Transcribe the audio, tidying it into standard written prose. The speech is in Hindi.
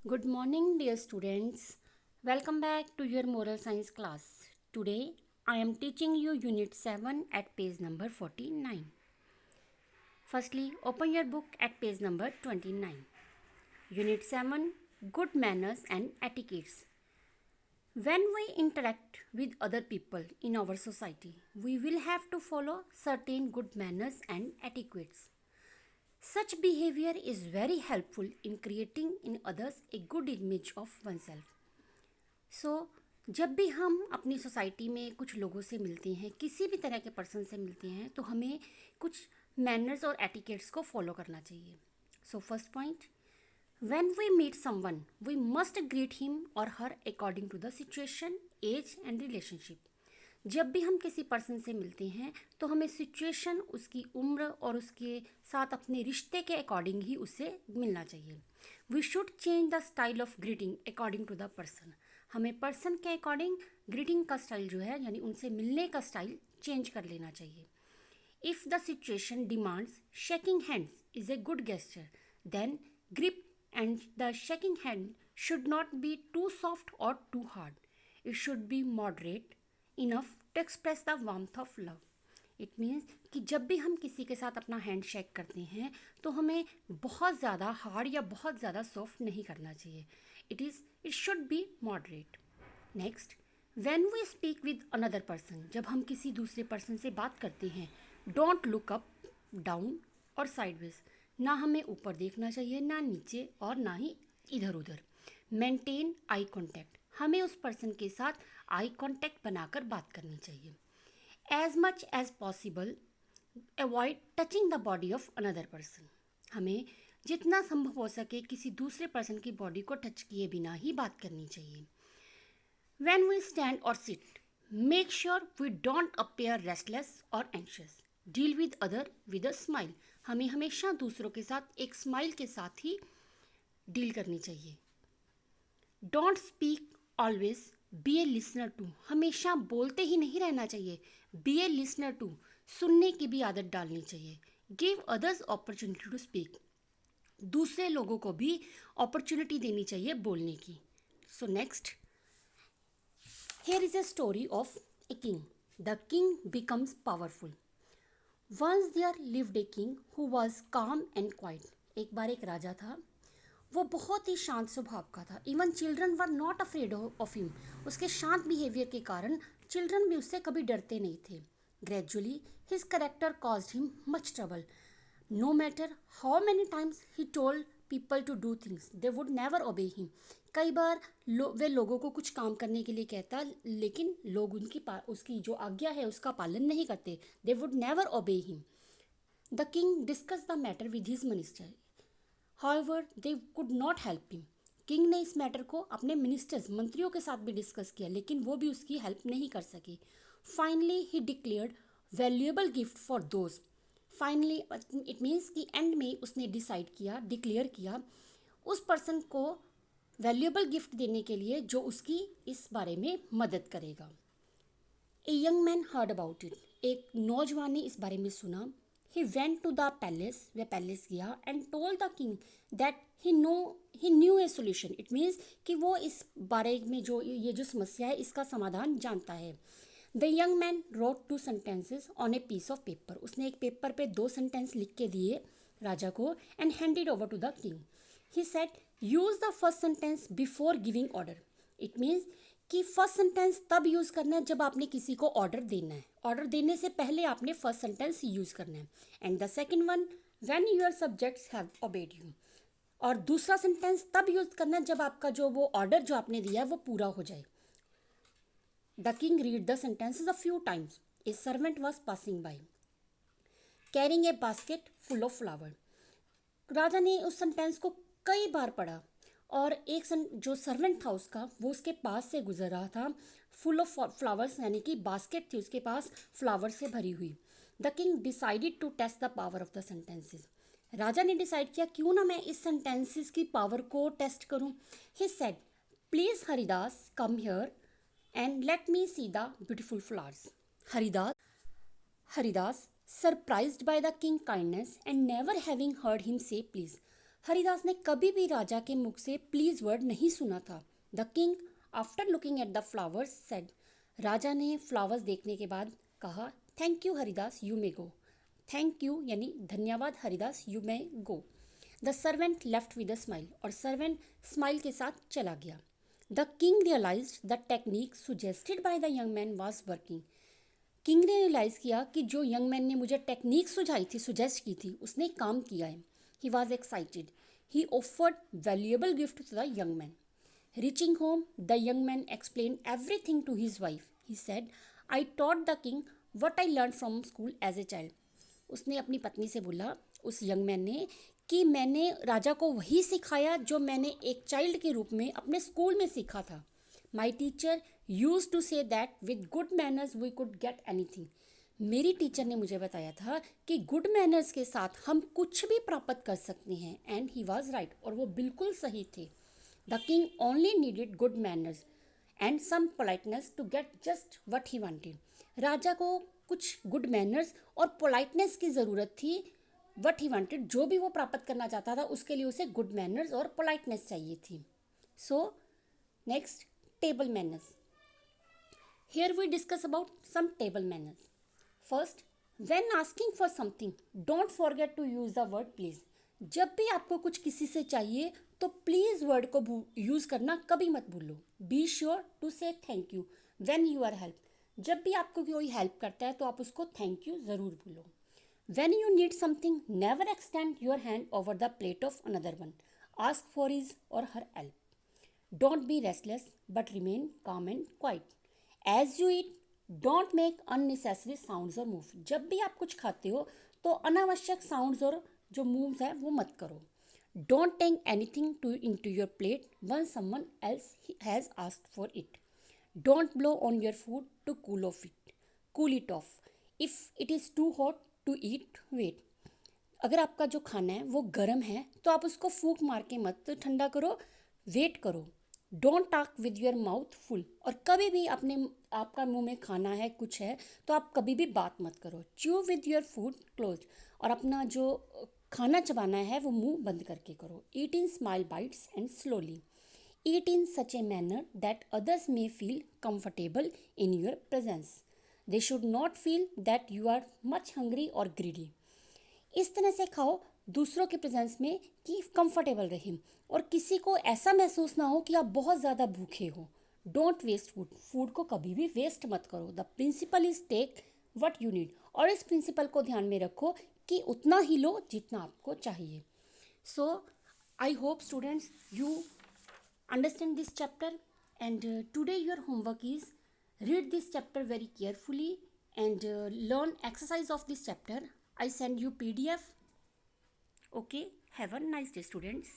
Good morning, dear students. Welcome back to your moral science class. Today, I am teaching you Unit 7 at page number 49. Firstly, open your book at page number 29. Unit 7 Good Manners and Etiquettes. When we interact with other people in our society, we will have to follow certain good manners and etiquettes. Such behavior is very helpful in creating in others a good image of oneself. जब भी हम अपनी सोसाइटी में कुछ लोगों से मिलते हैं, किसी भी तरह के पर्सन से मिलते हैं, तो हमें कुछ मैनर्स और एटिकेट्स को फॉलो करना चाहिए. First point, when we meet someone we must greet him or her according to the situation, age and relationship. जब भी हम किसी पर्सन से मिलते हैं तो हमें सिचुएशन, उसकी उम्र और उसके साथ अपने रिश्ते के अकॉर्डिंग ही उससे मिलना चाहिए. We should change the style of greeting according to the person. हमें पर्सन के अकॉर्डिंग ग्रीटिंग का स्टाइल जो है, यानी उनसे मिलने का स्टाइल चेंज कर लेना चाहिए. If the situation demands shaking hands is a good gesture, then grip and the shaking hand should not be too soft or too hard. It should be moderate enough to express the warmth of love. It means कि जब भी हम किसी के साथ अपना हैंड शेक करते हैं तो हमें बहुत ज़्यादा हार्ड या बहुत ज़्यादा सॉफ्ट नहीं करना चाहिए. It should be moderate. Next, when we speak with another person, जब हम किसी दूसरे पर्सन से बात करते हैं, डोंट लुक अप, डाउन और साइडवेज. ना हमें ऊपर देखना चाहिए, ना नीचे और ना ही इधर उधर. Maintain eye contact. हमें उस पर्सन के साथ आई कॉन्टैक्ट बनाकर बात करनी चाहिए. As much as possible avoid touching the body of another person. हमें जितना संभव हो सके किसी दूसरे पर्सन की बॉडी को टच किए बिना ही बात करनी चाहिए. When we stand or sit, make sure we don't appear restless or anxious. Deal with other with a smile. हमें हमेशा दूसरों के साथ एक स्माइल के साथ ही डील करनी चाहिए. Don't speak always, be a listener too. हमेशा बोलते ही नहीं रहना चाहिए, बी ए लिसनर टू. सुनने की भी आदत डालनी चाहिए. Give others opportunity to speak. दूसरे लोगों को भी अपॉर्चुनिटी देनी चाहिए बोलने की. Next, here is a story of a king. The king becomes powerful. Once there lived a king who was calm and quiet. एक बार एक राजा था, वो बहुत ही शांत स्वभाव का था. Even children were not afraid of him. उसके शांत बिहेवियर के कारण चिल्ड्रन भी उससे कभी डरते नहीं थे. Gradually his character caused him much trouble. No matter how many times he told people to do things, they would never obey him. कई बार वे लोगों को कुछ काम करने के लिए कहता, लेकिन लोग उसकी जो आज्ञा है उसका पालन नहीं करते. They would never obey him. The king discuss the matter with his minister. However they could not help him. King ने इस मैटर को अपने मिनिस्टर्स, मंत्रियों के साथ भी डिस्कस किया, लेकिन वो भी उसकी हेल्प नहीं कर सके. Finally he declared valuable gift for those. Finally it means कि एंड में उसने डिसाइड किया, डिक्लेयर किया उस पर्सन को वैल्यूएबल गिफ्ट देने के लिए जो उसकी इस बारे में मदद करेगा. A young man heard about it. एक नौजवान ने इस बारे में सुना. He went to the palace. वह पैलेस गया and told the king that he knew a solution. It means कि वो इस बारे में जो समस्या है इसका समाधान जानता है. The young man wrote 2 sentences on a piece of paper. उसने एक पेपर पे 2 सेंटेंस लिख के दिए राजा को and handed over to the king. He said use the first sentence before giving order. It means कि फर्स्ट सेंटेंस तब यूज़ करना है जब आपने किसी को ऑर्डर देना है. ऑर्डर देने से पहले आपने फर्स्ट सेंटेंस यूज़ करना है. And the second one, when your subjects have obeyed you. और दूसरा सेंटेंस तब यूज़ करना है जब आपका जो वो ऑर्डर जो आपने दिया है वो पूरा हो जाए. The king read the sentences a few times. A servant was passing by, carrying a basket full of flower. राजा ने उस सेंटेंस को कई बार पढ़ा और एक जो सर्वेंट था उसका, वो उसके पास से गुजर रहा था फुल ऑफ फ्लावर्स, यानी कि बास्केट थी उसके पास फ्लावर से भरी हुई. The king decided to test the power of the sentences. राजा ने डिसाइड किया क्यों ना मैं इस सेंटेंसेस की पावर को टेस्ट करूं. He said, please Haridas come here and let me see the beautiful flowers. Haridas, surprised by the king's kindness and never having heard him say please. Haridas ने कभी भी राजा के मुख से प्लीज वर्ड नहीं सुना था। The king after looking at the flowers said, राजा ने फ्लावर्स देखने के बाद कहा, thank you Haridas, you may go. Thank you यानी धन्यवाद Haridas, you may go. The servant left with a smile, और सर्वेंट स्माइल के साथ चला गया। The king realised the technique suggested by the young man was working. King ने रियलाइज़ किया कि जो यंग मैन ने मुझे टेक्निक सुझाई थी, सुजेस्ट की थी, उसने काम किया है। He was excited. He offered valuable gift to the young man. Reaching home, the young man explain everything to his wife. He said, I taught the king what I learn from school as a child. उसने अपनी पत्नी से बोला, उस यंग मैन ने, कि मैंने राजा को वही सिखाया जो मैंने एक चाइल्ड के रूप में अपने स्कूल में सीखा था। My teacher use to say that with good manners we could get anything. मेरी टीचर ने मुझे बताया था कि गुड मैनर्स के साथ हम कुछ भी प्राप्त कर सकते हैं। एंड ही वॉज राइट, और वो बिल्कुल सही थे। The king only needed good manners and some politeness to get just what he wanted. राजा को कुछ गुड मैनर्स और पोलाइटनेस की ज़रूरत थी। वट ही वांटेड, जो भी वो प्राप्त करना चाहता था, उसके लिए उसे गुड मैनर्स और पोलाइटनेस चाहिए थी। So next, table manners. Here we discuss about some table manners. First, when asking for something, don't forget to use the word please. जब भी आपको कुछ किसी से चाहिए तो प्लीज़ वर्ड को यूज़ करना कभी मत भूलो। Be sure to say thank you when you are help. जब भी आपको कोई हेल्प करता है तो आप उसको थैंक यू ज़रूर बोलो। When you need something, never extend your hand over the plate of another one. Ask for his or her help. Don't be restless but remain calm and quiet. As you eat, don't make unnecessary sounds or move. जब भी आप कुछ खाते हो तो अनावश्यक साउंड्स और जो मूव्स है वो मत करो. Don't take anything into your plate once someone else has asked for it. Don't blow on your food to cool it off. If it is too hot to eat, wait. अगर आपका जो खाना है वो गर्म है तो आप उसको फूंक मार के मत ठंडा करो, वेट करो. Don't talk with your mouth full. और कभी भी आपका मुंह में खाना है, कुछ है, तो आप कभी भी बात मत करो. Chew with your food close. और अपना जो खाना चबाना है वो मुंह बंद करके करो. Eat in small bites and slowly. Eat in such a manner that others may feel comfortable in your presence. They should not feel that you are much hungry or greedy. इस तरह से खाओ दूसरों के प्रेजेंस में कि कंफर्टेबल रहे और किसी को ऐसा महसूस ना हो कि आप बहुत ज़्यादा भूखे हो. Don't waste food. फूड को कभी भी वेस्ट मत करो. The principle is take what you need. और इस प्रिंसिपल को ध्यान में रखो कि उतना ही लो जितना आपको चाहिए. So I hope students you understand this chapter and today your homework is read this chapter very carefully and learn exercise of this chapter. I send you PDF. Okay, have a nice day, students.